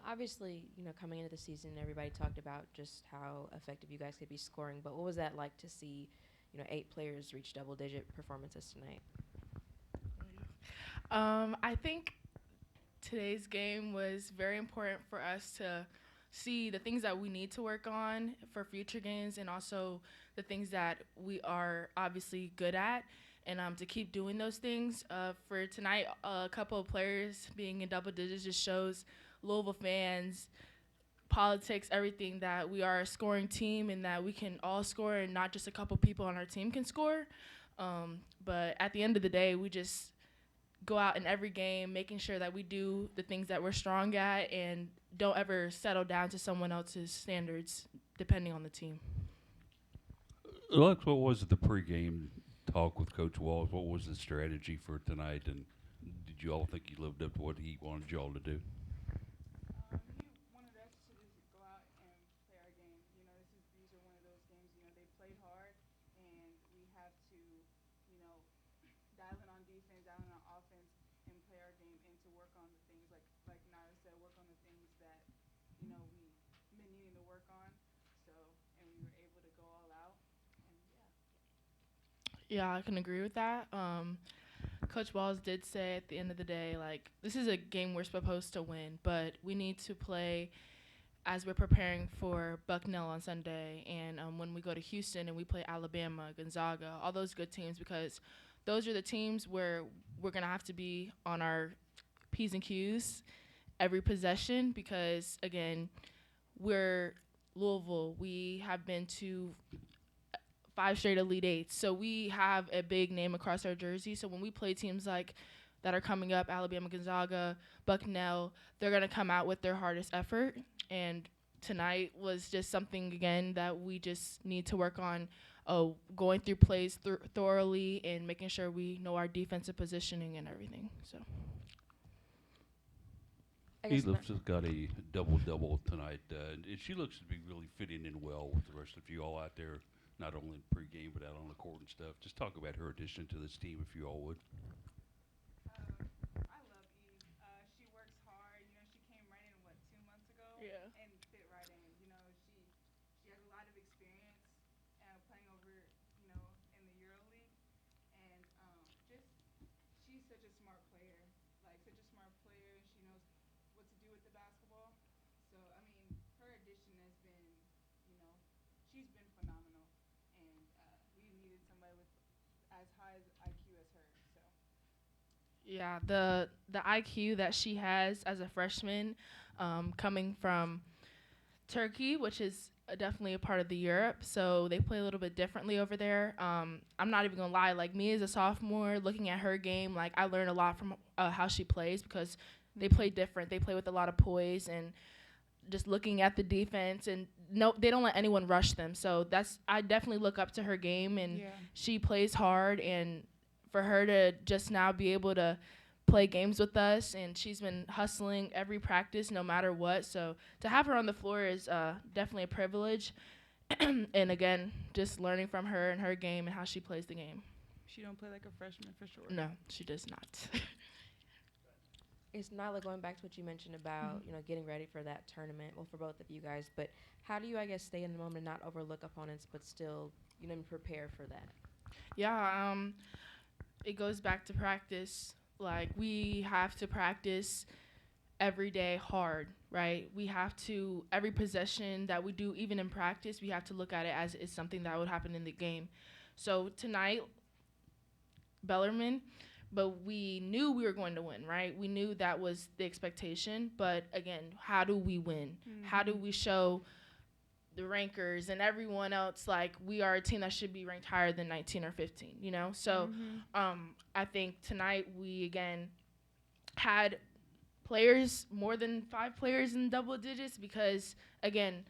Obviously, coming into the season, everybody talked about just how effective you guys could be scoring. But what was that like to see, 8 players reach double-digit performances tonight? I think today's game was very important for us to see the things that we need to work on for future games and also the things that we are obviously good at and to keep doing those things. For tonight, a couple of players being in double digits just shows Louisville fans, politics, everything that we are a scoring team and that we can all score and not just a couple people on our team can score. But at the end of the day, we just go out in every game, making sure that we do the things that we're strong at and don't ever settle down to someone else's standards, depending on the team. Alex, what was the pregame talk with Coach Walls? What was the strategy for tonight? And did you all think you lived up to what he wanted y'all to do? He wanted us to just go out and play our game. These are one of those games. They played hard, and we have to, dial in on defense, dial in on offense, and play our game, and to work on the things like Nyla said, work on the things that we've been needing to work on. So, and we were able to go all out, and yeah. Yeah, I can agree with that. Coach Walls did say at the end of the day, like, this is a game we're supposed to win, but we need to play as we're preparing for Bucknell on Sunday and when we go to Houston and we play Alabama, Gonzaga, all those good teams, because those are the teams where we're going to have to be on our P's and Q's every possession because, again, we're Louisville. We have been to 5 straight Elite Eights. So we have a big name across our jersey. So when we play teams like that are coming up, Alabama, Gonzaga, Bucknell, they're going to come out with their hardest effort. And tonight was just something, again, that we just need to work on going through plays thoroughly and making sure we know our defensive positioning and everything. So. I guess Elif's just got a double double tonight, and she looks to be really fitting in well with the rest of you all out there, not only in pregame but out on the court and stuff. Just talk about her addition to this team, if you all would. I love Eve. She works hard. She came right in 2 months ago Yeah. and fit right in. She has a lot of experience playing over in the EuroLeague, and just she's such a smart player, like such a smart player. She knows what to do with the basketball. So I mean, her addition has been, you know, she's been phenomenal, and we needed somebody with as high as IQ as her. So. Yeah, the IQ that she has as a freshman, coming from Turkey, which is definitely a part of the Europe, so they play a little bit differently over there. I'm not even gonna lie, like me as a sophomore, looking at her game, like I learned a lot from how she plays because they play different. They play with a lot of poise and just looking at the defense and no, they don't let anyone rush them. So that's I definitely look up to her game and Yeah. she plays hard and for her to just now be able to play games with us and she's been hustling every practice no matter what. So to have her on the floor is definitely a privilege. And again, just learning from her and her game and how she plays the game. She don't play like a freshman for sure. No, she does not. Is Nyla, going back to what you mentioned about getting ready for that tournament, well, for both of you guys, but how do you, I guess, stay in the moment and not overlook opponents, but still prepare for that? Yeah, it goes back to practice. Like we have to practice every day hard, right? We have to every possession that we do, even in practice, we have to look at it as it's something that would happen in the game. So tonight, Bellarmine, but we knew we were going to win, right? We knew that was the expectation. But again, how do we win? Mm-hmm. How do we show the rankers and everyone else like we are a team that should be ranked higher than 19 or 15, you know? So I think tonight we again had players, more than 5 players in double digits because again,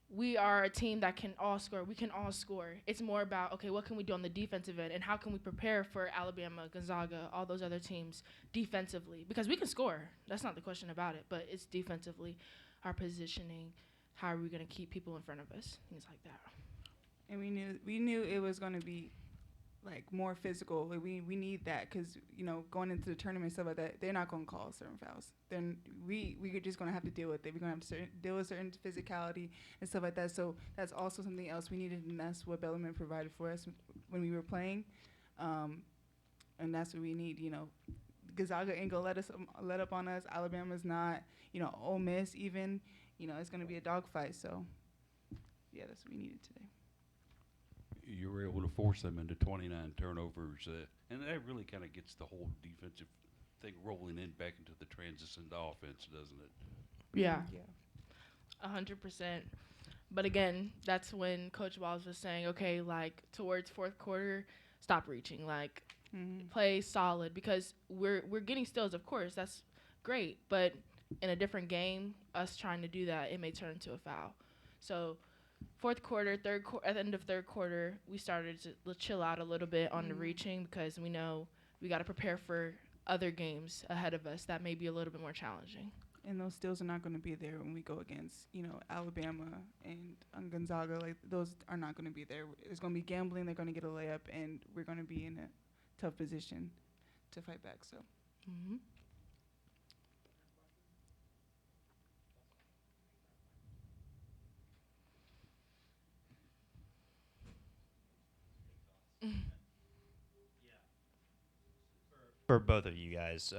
we are a team that can all score. We can all score. It's more about, okay, what can we do on the defensive end and how can we prepare for Alabama, Gonzaga, all those other teams defensively? Because we can score. That's not the question about it, but it's defensively, our positioning, how are we going to keep people in front of us, things like that. And we knew it was going to be like more physical. Like we need that because going into the tournament and stuff like that, they're not gonna call certain fouls. Then we are just gonna have to deal with it. We're gonna have to deal with certain physicality and stuff like that. So that's also something else we needed, and that's what Bellarmine provided for us when we were playing, and that's what we need. Gonzaga ain't gonna let up on us. Alabama's not. Ole Miss even. It's gonna be a dogfight. So yeah, that's what we needed today. You were able to force them into 29 turnovers, and that really kind of gets the whole defensive thing rolling in back into the transition offense, doesn't it? Yeah, Yeah. 100%. But again, that's when Coach Walls was saying, okay, like towards fourth quarter, stop reaching, like play solid because we're getting steals, of course, that's great, but in a different game, us trying to do that, it may turn into a foul. So fourth quarter, at the end of third quarter, we started to chill out a little bit on the reaching because we know we got to prepare for other games ahead of us that may be a little bit more challenging. And those steals are not going to be there when we go against, Alabama and Gonzaga. Like, those are not going to be there. It's going to be gambling. They're going to get a layup, and we're going to be in a tough position to fight back. So. Mm-hmm. For both of you guys.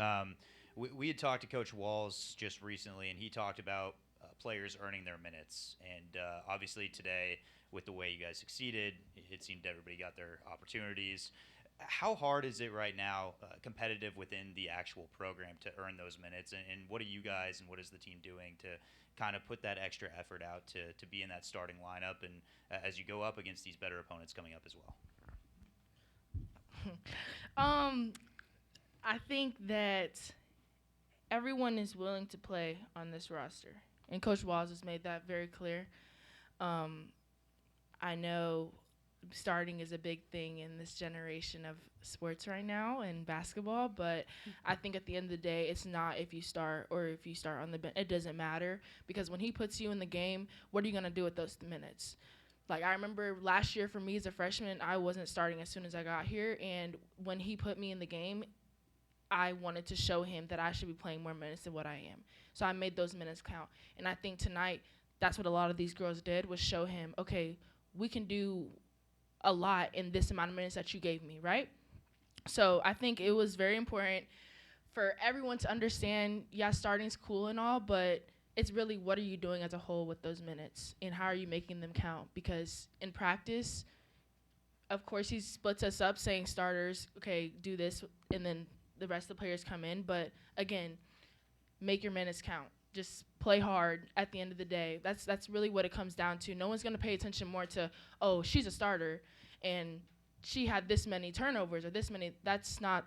We had talked to Coach Walls just recently, and he talked about players earning their minutes. And obviously today, with the way you guys succeeded, it seemed everybody got their opportunities. How hard is it right now, competitive within the actual program, to earn those minutes? And what are you guys and what is the team doing to kind of put that extra effort out to be in that starting lineup and as you go up against these better opponents coming up as well? I think that everyone is willing to play on this roster, and Coach Walls has made that very clear. I know starting is a big thing in this generation of sports right now in basketball, but I think at the end of the day, it's not if you start or if you start on the bench. It doesn't matter because when he puts you in the game, what are you going to do with those minutes? Like, I remember last year for me as a freshman, I wasn't starting as soon as I got here, and when he put me in the game, I wanted to show him that I should be playing more minutes than what I am. So I made those minutes count. And I think tonight, that's what a lot of these girls did, was show him, okay, we can do a lot in this amount of minutes that you gave me, right? So I think it was very important for everyone to understand, yeah, starting's cool and all, but it's really what are you doing as a whole with those minutes and how are you making them count? Because in practice, of course, he splits us up saying starters, okay, do this, and then the rest of the players come in. But again, make your minutes count. Just play hard at the end of the day. That's really what it comes down to. No one's going to pay attention more to, oh, she's a starter and she had this many turnovers or this many. That's not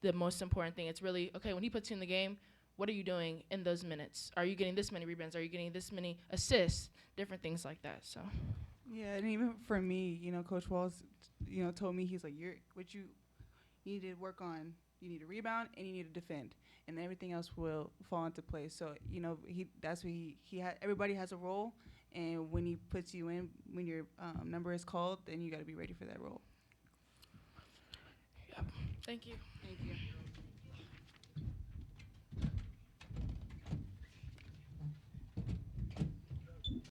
the most important thing. It's really, okay, when he puts you in the game, what are you doing in those minutes? Are you getting this many rebounds? Are you getting this many assists? Different things like that. So. Yeah, and even for me, Coach Walls, told me, he's like, what you need to work on. You need to rebound and you need to defend, and everything else will fall into place. So that's what he had. Everybody has a role, and when he puts you in, when your number is called, then you got to be ready for that role. Yep. Thank you. Thank you.